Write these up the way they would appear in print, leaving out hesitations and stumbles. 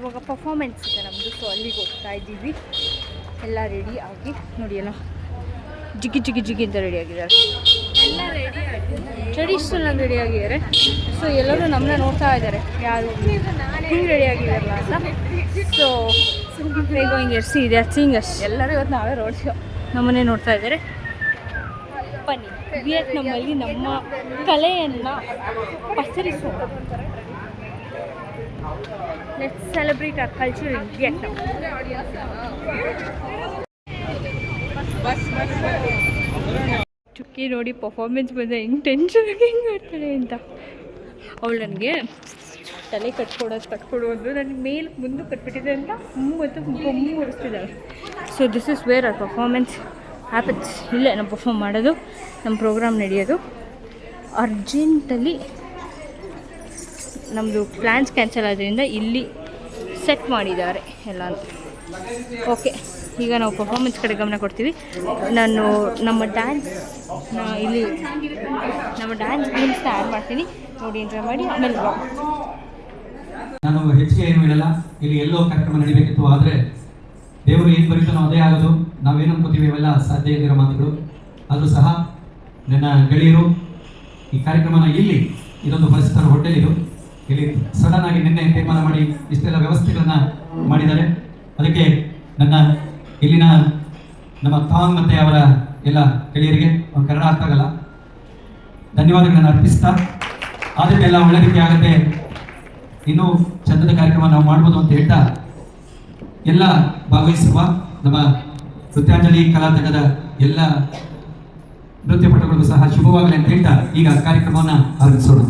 ಇವಾಗ ಪರ್ಫಾರ್ಮೆನ್ಸ್ ಇದೆ ನಮ್ಮದು. ಸೊ ಅಲ್ಲಿಗೆ ಹೋಗ್ತಾ ಇದ್ದೀವಿ. ಎಲ್ಲ ರೆಡಿ ಆಗಿ ನೋಡಿ, ಎಲ್ಲ ಜಿಗಿ ಜಿಗಿ ಜಿಗಿ ಅಂತ ರೆಡಿ ಆಗಿದ್ದಾರೆ. ಎಲ್ಲ ರೆಡಿ ಟ್ರೆಡಿಷ್ನಲ್ ಆಗಿ ರೆಡಿ ಆಗಿದ್ದಾರೆ. ಸೊ ಎಲ್ಲರೂ ನಮ್ಮನ್ನ ನೋಡ್ತಾ ಇದ್ದಾರೆ, ಯಾರು ಹಿಂಗೆ ರೆಡಿ ಆಗಿದಾರಲ್ಲ ಅಂತ. ಸೊ ಗೋಯಿಂಗ್ ಸಿ ಇದೆ ಸೀಯಿಂಗ್ ಅಸ್. ಎಲ್ಲರೂ ಇವತ್ತು ನಾವೇ ರೋಡ್ ಶೋ ನಮ್ಮನ್ನೇ ನೋಡ್ತಾ ಇದ್ದಾರೆ. ಬನ್ನಿ, ವಿಯೆಟ್ನಾಮಲ್ಲಿ ನಮ್ಮ ಕಲೆಯನ್ನು ಪಸರಿಸೋಣ. Let's celebrate our culture in Vietnam. Chukki ನೋಡಿ ಪರ್ಫಾರ್ಮೆನ್ಸ್ ಬಂದ ಹೆಂಗೆ ಟೆನ್ಷನ್ ಆಗಿ ಹೆಂಗೆ ಮಾಡ್ತಾಳೆ ಅಂತ. ಅವಳು ನನಗೆ ತಲೆ ಕಟ್ಕೊಡೋದು ನನಗೆ ಮೇಲೆ ಮುಂದೆ ಕಟ್ಬಿಟ್ಟಿದೆ ಅಂತ ಮತ್ತು ಬೊಮ್ಮು ಹೊರಿಸ್ತಿದ್ದಾಳೆ. So this is where our performance happens. ಇಲ್ಲೇ ನಾವು ಪರ್ಫಾರ್ಮ್ ಮಾಡೋದು, ನಮ್ಮ ಪ್ರೋಗ್ರಾಮ್ ನಡೆಯೋದು. ಅರ್ಜೆಂಟಲ್ಲಿ ನಮ್ಮದು ಪ್ಲ್ಯಾನ್ಸ್ ಕ್ಯಾನ್ಸಲ್ ಆದ್ರಿಂದ ಇಲ್ಲಿ ಸೆಟ್ ಮಾಡಿದ್ದಾರೆ ಎಲ್ಲನೂ. ಓಕೆ, ಈಗ ನಾವು ಪರ್ಫಾರ್ಮೆನ್ಸ್ ಕಡೆ ಗಮನ ಕೊಡ್ತೀವಿ. ನಾನು ನಮ್ಮ ಡ್ಯಾನ್ಸ್ನ ಆ್ಯಡ್ ಮಾಡ್ತೀನಿ, ನೋಡಿ ಎಂಜಾಯ್ ಮಾಡಿ. ಆಮೇಲೆ ನಾನು ಹೆಚ್ಚಿಗೆ ಏನು ಹೇಳಲ್ಲ. ಇಲ್ಲಿ ಎಲ್ಲೋ ಕಾರ್ಯಕ್ರಮ ನಡಿಬೇಕಿತ್ತು, ಆದರೆ ದೇವರು ಏನು ಬರೀತಾನೋ ಅದೇ ಆಗೋದು. ನಾವೇನು ಅನ್ಕೋತೀವಿ ಅವೆಲ್ಲ ಸಾಧ್ಯ ಇದ್ದಿರೋ ಮಾತುಗಳು. ಆದರೂ ಸಹ ನನ್ನ ಗೆಳೆಯರು ಈ ಕಾರ್ಯಕ್ರಮನ ಇದೊಂದು ಪರಿಸ್ಥಿತಿ ಹೋಟೆಲ್ ಇಲ್ಲಿ ಸಡನ್ ಆಗಿ ನಿನ್ನೆ ತೀರ್ಮಾನ ಮಾಡಿ ಇಷ್ಟೆಲ್ಲ ವ್ಯವಸ್ಥೆಗಳನ್ನ ಮಾಡಿದ್ದಾರೆ. ಅದಕ್ಕೆ ಇಲ್ಲಿನ ನಮ್ಮ ತಾಂಗ್ ಮತ್ತೆ ಅವರ ಎಲ್ಲ ಗೆಳೆಯರಿಗೆ, ಅವ್ರ ಕನ್ನಡ ಅರ್ಥ ಆಗಲ್ಲ, ಧನ್ಯವಾದಗಳನ್ನು ಅರ್ಪಿಸ್ತಾ, ಆದಕ್ಕೆಲ್ಲ ಒಳ್ಳೆ ರೀತಿ ಆಗುತ್ತೆ, ಇನ್ನೂ ಚಂದದ ಕಾರ್ಯಕ್ರಮ ನಾವು ಮಾಡ್ಬೋದು ಅಂತ ಹೇಳ್ತಾ, ಎಲ್ಲ ಭಾಗವಹಿಸುವ ನಮ್ಮ ನೃತ್ಯಾಂಜಲಿ ಕಲಾ ತಂಡದ ಎಲ್ಲ ನೃತ್ಯಪಟುಗಳಿಗೂ ಸಹ ಶುಭವಾಗಲಿ ಅಂತ ಹೇಳ್ತಾ ಈಗ ಕಾರ್ಯಕ್ರಮವನ್ನು ಆರಂಭಿಸೋಣ.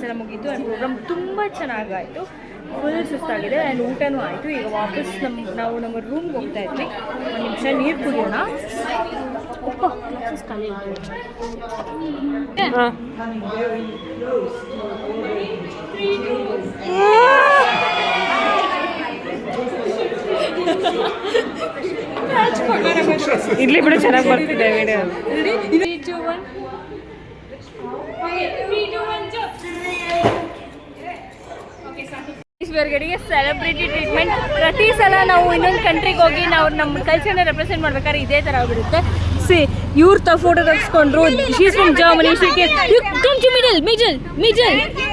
ಡ್ಯಾನ್ಸ್ ಎಲ್ಲ ಮುಗೀತು ಆ್ಯಂಡ್ ಪ್ರೋಗ್ರಾಮ್ ತುಂಬ ಚೆನ್ನಾಗಾಯಿತು. ಫುಲ್ ಸುಸ್ತಾಗಿದೆ ಆ್ಯಂಡ್ ಊಟನೂ ಆಯಿತು. ಈಗ ವಾಪಸ್ ನಾವು ನಮ್ಮ ರೂಮ್ಗೆ ಹೋಗ್ತಾ ಇದ್ವಿ. ಒಂದು ನಿಮಿಷ ನೀರು ಕುಡಿಯೋಣ. ಇಡ್ಲಿ ಬಿಡು ಚೆನ್ನಾಗಿ ಬರ್ತಿದೆ ವಿಡಿಯೋ. Celebrity treatment. ಪ್ರತಿ ಸಲ ನಾವು ಇನ್ನೊಂದು ಕಂಟ್ರಿಗೆ ಹೋಗಿ ನಾವು ನಮ್ಮ ಕಲ್ಚರ್ನ ರೆಪ್ರೆಸೆಂಟ್ ಮಾಡ್ಬೇಕಾದ್ರೆ ಇದೇ ಥರ ಆಗಿಬಿಡುತ್ತೆ. ಇವ್ರ ಫೋಟೋ ತೆಗೆಸ್ಕೊಂಡ್ರು. She's from Germany. Come to middle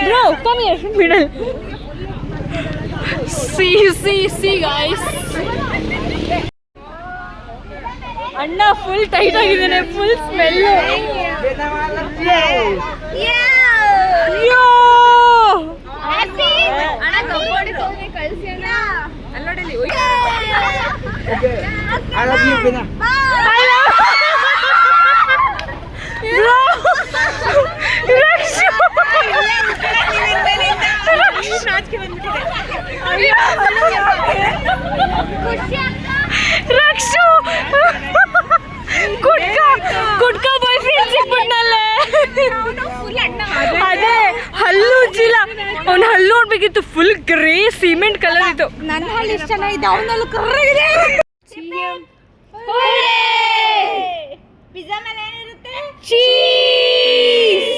bro, come here middle. See guys, ಅಣ್ಣ ಫುಲ್ ಟೈಟ್ ಆಗಿದ್ದಾನೆ, ಫುಲ್ ಸ್ಮೆಲ್ಲು. ರಕ್ಷು ಗುಡ್ಕ ಬಾಯ್ ಫ್ರೆಂಡ್ ಸಿಕ್ಬಿಟ್ನಲ್ಲೇ. ಅದೇ ಹಲ್ಲು ಉಜ್ಜಿಲ್ಲ, ಅವ್ನ ಹಲ್ಲು ನೋಡ್ಬೇಕಿತ್ತು. ಫುಲ್ ಗ್ರೇ ಸಿಮೆಂಟ್ ಕಲರ್ ಇತ್ತು. ನನ್ನ ಹಲ್ಲು ಇಷ್ಟ ಚೆನ್ನಾಗಿದೆ, ಅವನಲ್ಲೂ ಕರ್ರಾಗಿದೆ. ಪಿಜ್ಜಾ ಮೇಲೆ ಏನಿರುತ್ತೆ? Cheese.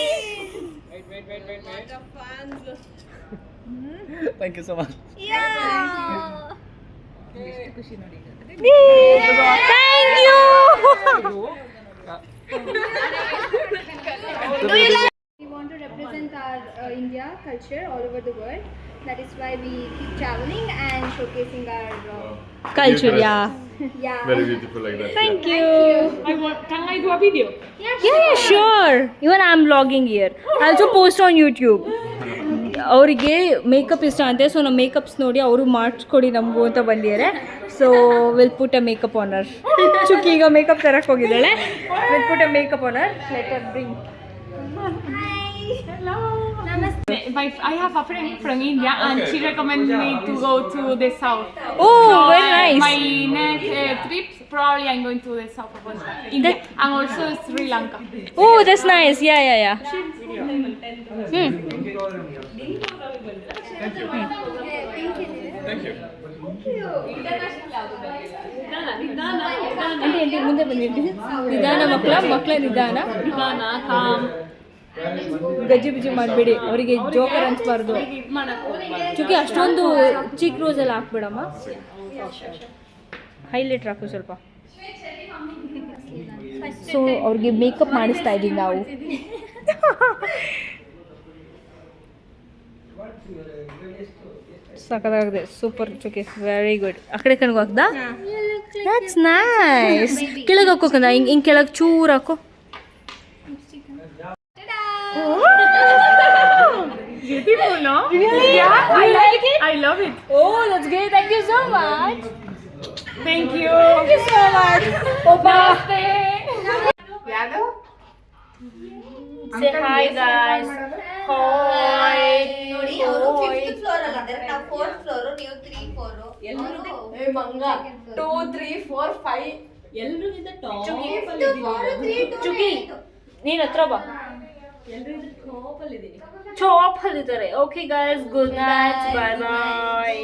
Thank you so much. ಖುಷಿ ನೋಡಿ. Thank you. We want to represent our India culture all over the world. That is why we keep traveling and showcasing our Culture, yeah. yeah. Very beautiful like that. Thank you. Can I do a video? Yeah, sure. Even I'm vlogging here. I also post on YouTube. ಅವರಿಗೆ makeup ಇಷ್ಟ ಅಂತೆ, so ನಮ್ಮ makeups ನೋಡಿ ಅವರು ಮಾಡಿಸ್ಕೊಡಿ ನಮಗೂ ಅಂತ ಬಂದಿದ್ದಾರೆ. So will put a makeup honour. ಚುಕ್ಕಿ ಈಗ ಮೇಕಪ್ ತರಕ್ಕೆ ಹೋಗಿದ್ದಾಳೆ. Will put a makeup honour. Let Har bring. I have a friend from India and she recommended me to go to the south. Oh, So, very nice. My next trip, probably I'm going to the south of India and also Sri Lanka. Oh, that's nice. Yeah. Thank you. Aunty ಮುಂದೆ ಬಂದಿರ್ತೀವಿ. ನಿಧಾನ ಮಕ್ಕಳ ನಿಧಾನ. calm. ಗಜ್ಜಿ ಬಿಜ್ಜಿ ಮಾಡಬೇಡಿ, ಅವರಿಗೆ joker ಅನ್ಸ್ಬಾರ್ದು. ಚುಕ್ಕಿ ಅಷ್ಟೊಂದು ಚಿಕ್ಕ ರೋಸೆಲ್ಲ ಹಾಕ್ಬೇಡಮ್ಮ. ಹೈಲೈಟ್ರ್ ಹಾಕು ಸ್ವಲ್ಪ. ಸೊ ಅವ್ರಿಗೆ ಮೇಕಪ್ ಮಾಡಿಸ್ತಾ ಇದ್ದೀವಿ ನಾವು. ಸಖತ್ತಾಗಿದೆ, ಸೂಪರ್ ಚುಕ್ಕಿ, ವೆರಿ ಗುಡ್. ಆ ಕಡೆ ಕಣ್ಗೆ ಹಾಕ್ದಾ? That's nice. ಕೆಳಗೆ ಹಾಕೋಕಂದ ಹಿಂಗೆ ಕೆಳಗೆ ಚೂರು ಹಾಕೋ. Beautiful, no? Really? Yeah, You like it? I love it. Oh, that's great. Thank you so much. Thank you. Thank you so much. Opa. Yadav? Say hi, guys. Hi. ನೋಡಿ ಅವರು 5th floor ಅಲ್ಲ, direct ನಾವು 4th floor, ನೀವು 3, 4 ಎಲ್ಲರೂ ಮಂಗ 2, 3, 4, 5 ಎಲ್ಲರೂ ಇದ್ದ top ಚುಕ್ಕಿ ನೀನು ಹತ್ರ ಬಾ. ಟಾಪ್ ಅಲ್ಲಿದ್ದಾರೆ. Okay guys, good night, bye ಬಾಯ್.